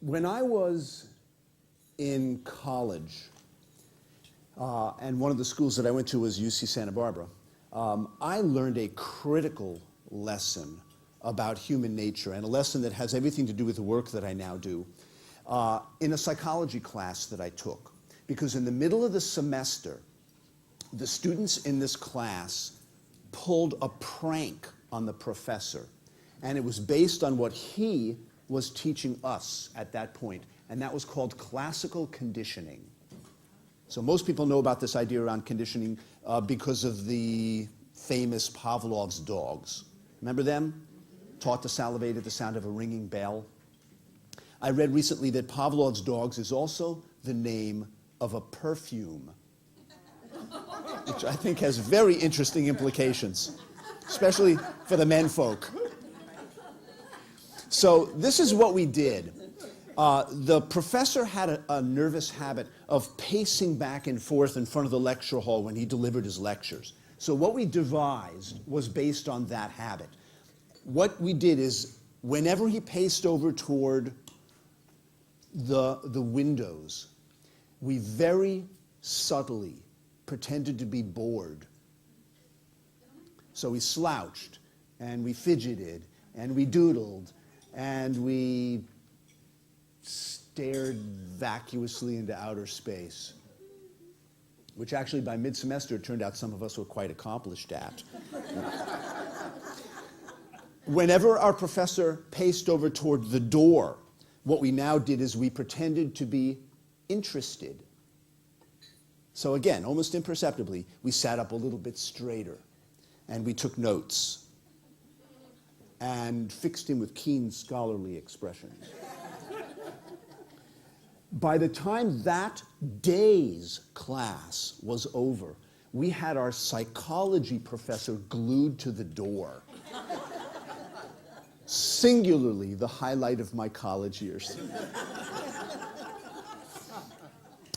When I was in college, and one of the schools that I went to was UC Santa Barbara, I learned a critical lesson about human nature, and a lesson that has everything to do with the work that I now do, in a psychology class that I took. Because in the middle of the semester, the students in this class pulled a prank on the professor, and it was based on what he was teaching us at that point, and that was called classical conditioning. So most people know about this idea around conditioning because of the famous Pavlov's dogs. Remember them? Taught to salivate at the sound of a ringing bell. I read recently that Pavlov's dogs is also the name of a perfume, which I think has very interesting implications, especially for the menfolk. So this is what we did. The professor had a nervous habit of pacing back and forth in front of the lecture hall when he delivered his lectures. So what we devised was based on that habit. What we did is, whenever he paced over toward the windows, we very subtly pretended to be bored. So we slouched, and we fidgeted, and we doodled, and we stared vacuously into outer space, which actually by mid-semester it turned out some of us were quite accomplished at. Whenever our professor paced over toward the door, what we now did is we pretended to be interested. So again, almost imperceptibly, we sat up a little bit straighter, and we took notes and fixed him with keen scholarly expressions. By the time that day's class was over, we had our psychology professor glued to the door. Singularly, the highlight of my college years.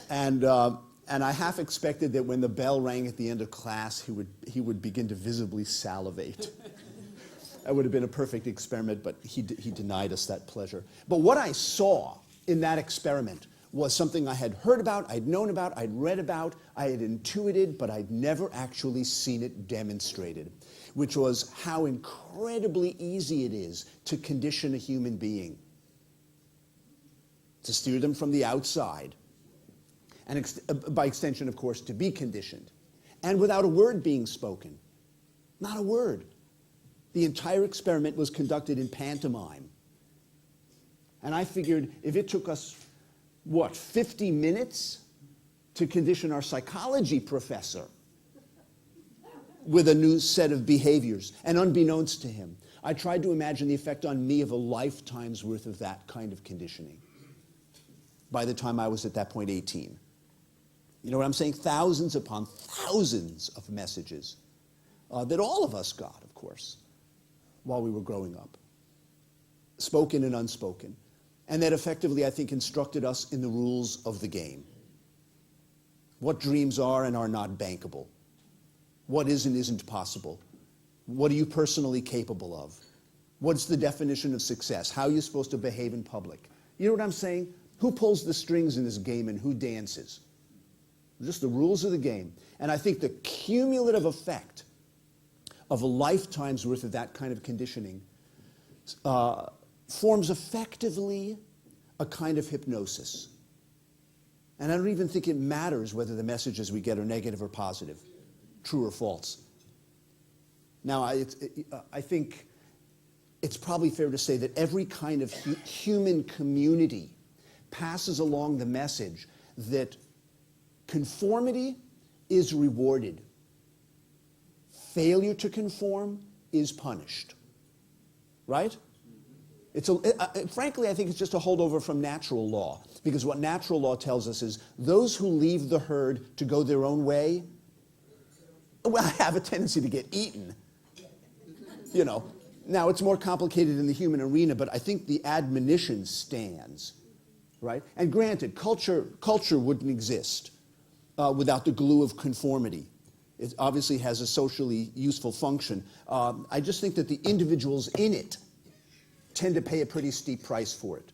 And I half expected that when the bell rang at the end of class, he would begin to visibly salivate. That would have been a perfect experiment, but he denied us that pleasure. But what I saw in that experiment was something I had heard about, I'd known about, I'd read about, I had intuited, but I'd never actually seen it demonstrated, which was how incredibly easy it is to condition a human being, to steer them from the outside, and by extension, of course, to be conditioned, and without a word being spoken. Not a word. The entire experiment was conducted in pantomime. And I figured if it took us, 50 minutes to condition our psychology professor with a new set of behaviors, and unbeknownst to him, I tried to imagine the effect on me of a lifetime's worth of that kind of conditioning by the time I was at that point 18. You know what I'm saying? Thousands upon thousands of messages that all of us got, of course, while we were growing up, spoken and unspoken, and that effectively, I think, instructed us in the rules of the game. What dreams are and are not bankable. What is and isn't possible. What are you personally capable of? What's the definition of success? How are you supposed to behave in public? You know what I'm saying? Who pulls the strings in this game and who dances? Just the rules of the game. And I think the cumulative effect of a lifetime's worth of that kind of conditioning forms effectively a kind of hypnosis. And I don't even think it matters whether the messages we get are negative or positive, true or false. Now, I think it's probably fair to say that every kind of human community passes along the message that conformity is rewarded. Failure to conform is punished. Right? Frankly, I think it's just a holdover from natural law, because what natural law tells us is those who leave the herd to go their own way, well, have a tendency to get eaten. You know, now it's more complicated in the human arena, but I think the admonition stands, right? And granted, culture wouldn't exist without the glue of conformity. It obviously has a socially useful function. I just think that the individuals in it tend to pay a pretty steep price for it.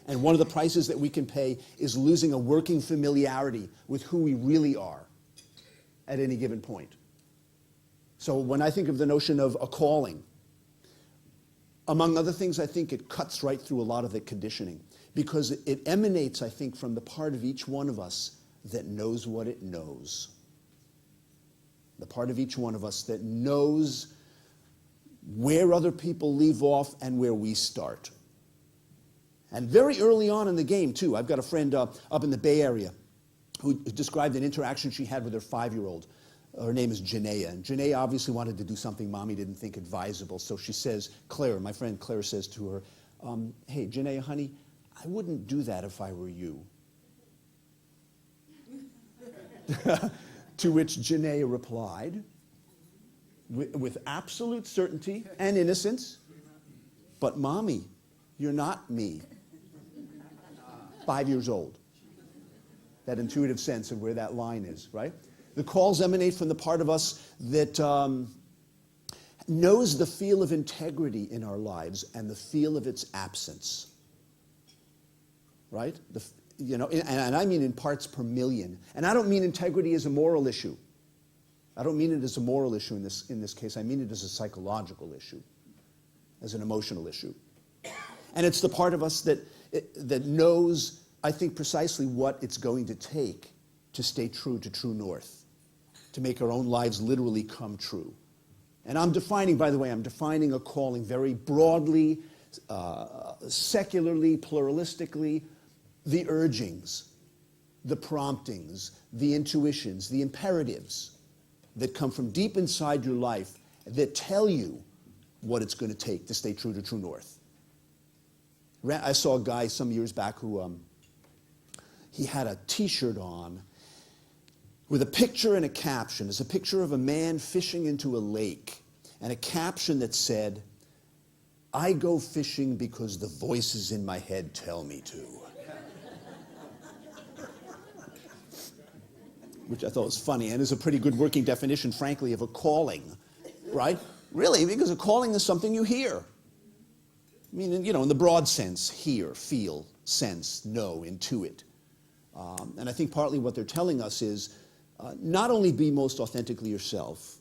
And one of the prices that we can pay is losing a working familiarity with who we really are at any given point. So when I think of the notion of a calling, among other things, I think it cuts right through a lot of the conditioning, because it emanates, I think, from the part of each one of us that knows what it knows. The part of each one of us that knows where other people leave off and where we start. And very early on in the game, too, I've got a friend up in the Bay Area who described an interaction she had with her 5-year-old. Her name is Janaea, and Janaea obviously wanted to do something Mommy didn't think advisable, so she says, Claire, my friend Claire says to her, hey, Janaea, honey, I wouldn't do that if I were you. To which Janaea replied, with absolute certainty and innocence, but Mommy, you're not me. 5 years old. That intuitive sense of where that line is, right? The calls emanate from the part of us that knows the feel of integrity in our lives and the feel of its absence, right? And I mean in parts per million. And I don't mean integrity as a moral issue. I don't mean it as a moral issue in this case. I mean it as a psychological issue, as an emotional issue. And it's the part of us that knows, I think, precisely what it's going to take to stay true to true north, to make our own lives literally come true. And I'm defining, by the way, a calling very broadly, secularly, pluralistically, the urgings, the promptings, the intuitions, the imperatives that come from deep inside your life that tell you what it's going to take to stay true to true north. I saw a guy some years back who he had a T-shirt on with a picture and a caption. It's a picture of a man fishing into a lake, and a caption that said, I go fishing because the voices in my head tell me to. Which I thought was funny, and is a pretty good working definition, frankly, of a calling, right? Really, because a calling is something you hear. I mean, in the broad sense, hear, feel, sense, know, intuit. And I think partly what they're telling us is not only be most authentically yourself,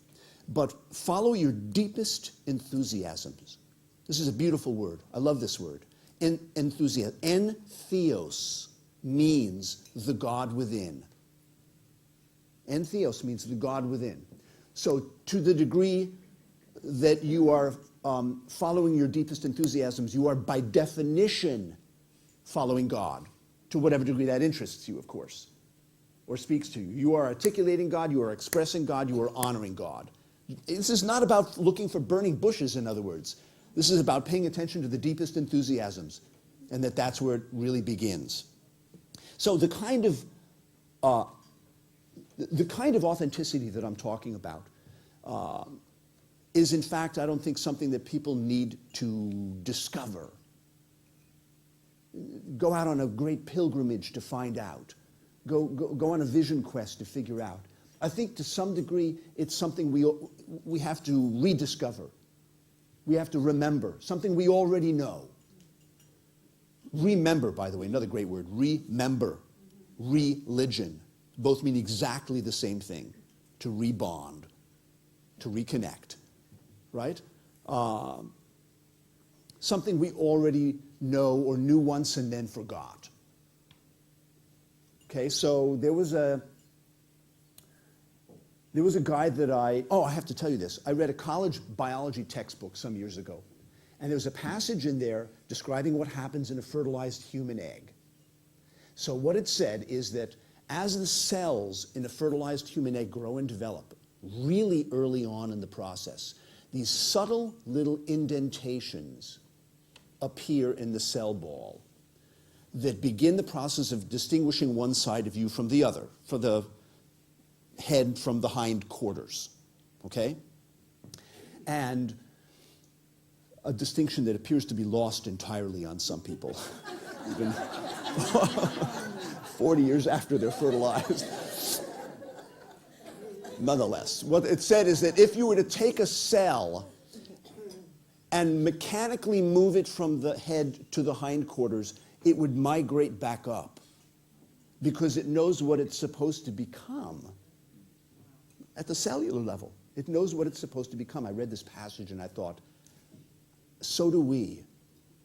but follow your deepest enthusiasms. This is a beautiful word. I love this word. Enthusiasm. Entheos means the God within. Entheos means the God within. So to the degree that you are following your deepest enthusiasms, you are by definition following God, to whatever degree that interests you, of course, or speaks to you. You are articulating God, you are expressing God, you are honoring God. This is not about looking for burning bushes, in other words. This is about paying attention to the deepest enthusiasms, and that's where it really begins. So the kind of authenticity that I'm talking about is, in fact, I don't think something that people need to discover. Go out on a great pilgrimage to find out. Go on a vision quest to figure out. I think to some degree it's something we have to rediscover. We have to remember, something we already know. Remember, by the way, another great word, remember, religion. Both mean exactly the same thing, to rebond, to reconnect, right? Something we already know or knew once and then forgot. Okay, so there was a guy that I have to tell you this. I read a college biology textbook some years ago, and there was a passage in there describing what happens in a fertilized human egg. So what it said is that as the cells in a fertilized human egg grow and develop, really early on in the process, these subtle little indentations appear in the cell ball that begin the process of distinguishing one side of you from the other, for the head from the hind quarters, okay? And a distinction that appears to be lost entirely on some people, even 40 years after they're fertilized. Nonetheless, what it said is that if you were to take a cell and mechanically move it from the head to the hindquarters, it would migrate back up because it knows what it's supposed to become at the cellular level. It knows what it's supposed to become. I read this passage and I thought, so do we.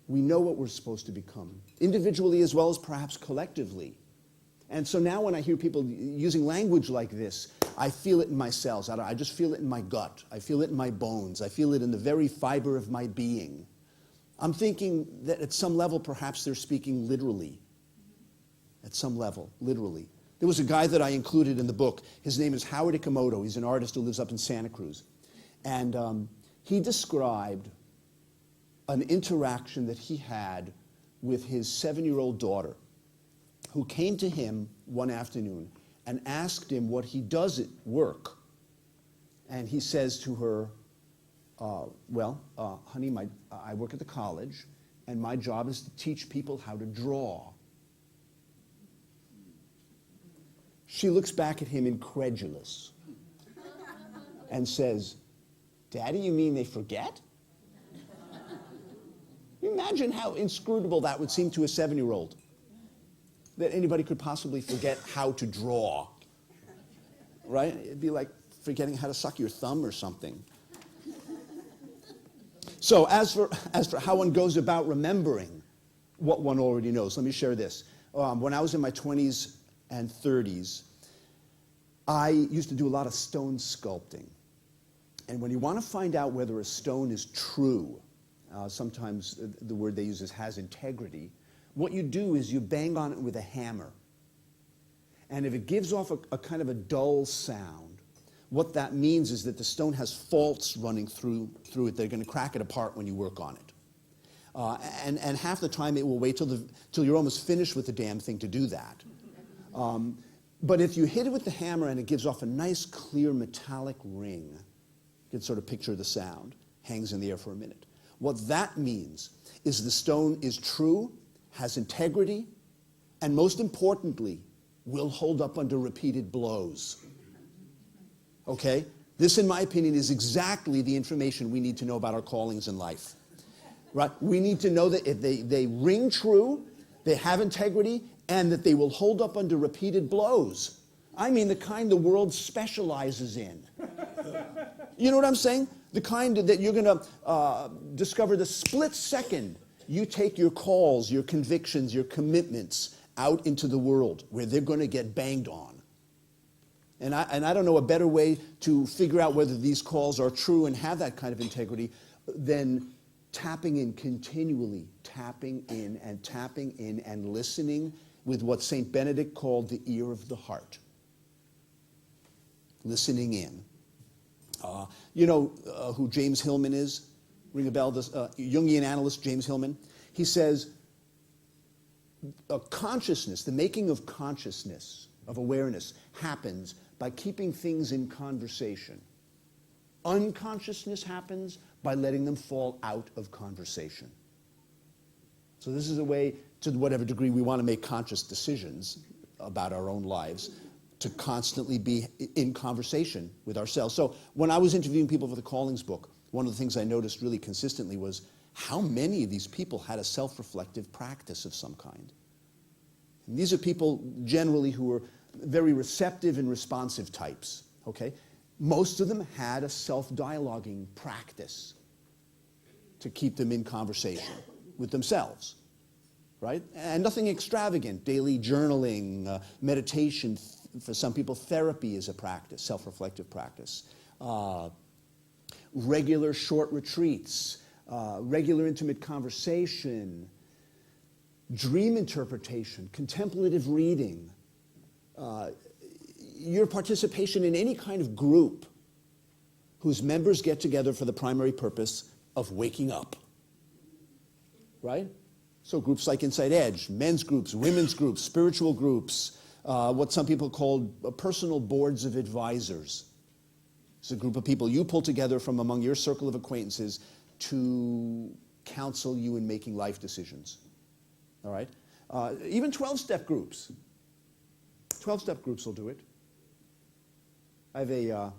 We know what we're supposed to become, individually as well as perhaps collectively. And so now when I hear people using language like this, I feel it in my cells. I just feel it in my gut. I feel it in my bones. I feel it in the very fiber of my being. I'm thinking that at some level, perhaps they're speaking literally. At some level, literally. There was a guy that I included in the book. His name is Howard Ikemoto. He's an artist who lives up in Santa Cruz. And he described an interaction that he had with his 7-year-old daughter, who came to him one afternoon and asked him what he does at work. And he says to her, honey, I work at the college, and my job is to teach people how to draw. She looks back at him incredulous and says, Daddy, you mean they forget? Imagine how inscrutable that would seem to a 7-year-old, that anybody could possibly forget how to draw, right? It'd be like forgetting how to suck your thumb or something. So as for how one goes about remembering what one already knows, let me share this. When I was in my 20s and 30s, I used to do a lot of stone sculpting. And when you want to find out whether a stone is true, sometimes the word they use is has integrity, what you do is you bang on it with a hammer. And if it gives off a kind of a dull sound, what that means is that the stone has faults running through it. They're going to crack it apart when you work on it. And half the time it will wait till you're almost finished with the damn thing to do that. But if you hit it with the hammer and it gives off a nice, clear, metallic ring, you can sort of picture the sound, hangs in the air for a minute. What that means is the stone is true, has integrity, and most importantly, will hold up under repeated blows. Okay? This, in my opinion, is exactly the information we need to know about our callings in life. Right? We need to know that if they ring true, they have integrity, and that they will hold up under repeated blows. I mean the kind the world specializes in. You know what I'm saying? The kind that you're going to discover the split second you take your calls, your convictions, your commitments out into the world where they're going to get banged on. And I don't know a better way to figure out whether these calls are true and have that kind of integrity than tapping in continually, tapping in and listening with what St. Benedict called the ear of the heart. Listening in. You know who James Hillman is? Ring a bell? This Jungian analyst James Hillman. He says, consciousness, the making of consciousness, of awareness, happens by keeping things in conversation. Unconsciousness happens by letting them fall out of conversation. So this is a way, to whatever degree we want to make conscious decisions about our own lives, to constantly be in conversation with ourselves. So when I was interviewing people for the Callings book, one of the things I noticed really consistently was how many of these people had a self-reflective practice of some kind. And these are people generally who were very receptive and responsive types, okay? Most of them had a self-dialoguing practice to keep them in conversation with themselves, right? And nothing extravagant, daily journaling, meditation. For some people, therapy is a practice, self-reflective practice. Regular short retreats, regular intimate conversation, dream interpretation, contemplative reading, your participation in any kind of group whose members get together for the primary purpose of waking up, right? So groups like Inside Edge, men's groups, women's groups, spiritual groups, what some people call personal boards of advisors. It's a group of people you pull together from among your circle of acquaintances to counsel you in making life decisions. All right? Even 12-step groups. 12-step groups will do it. I have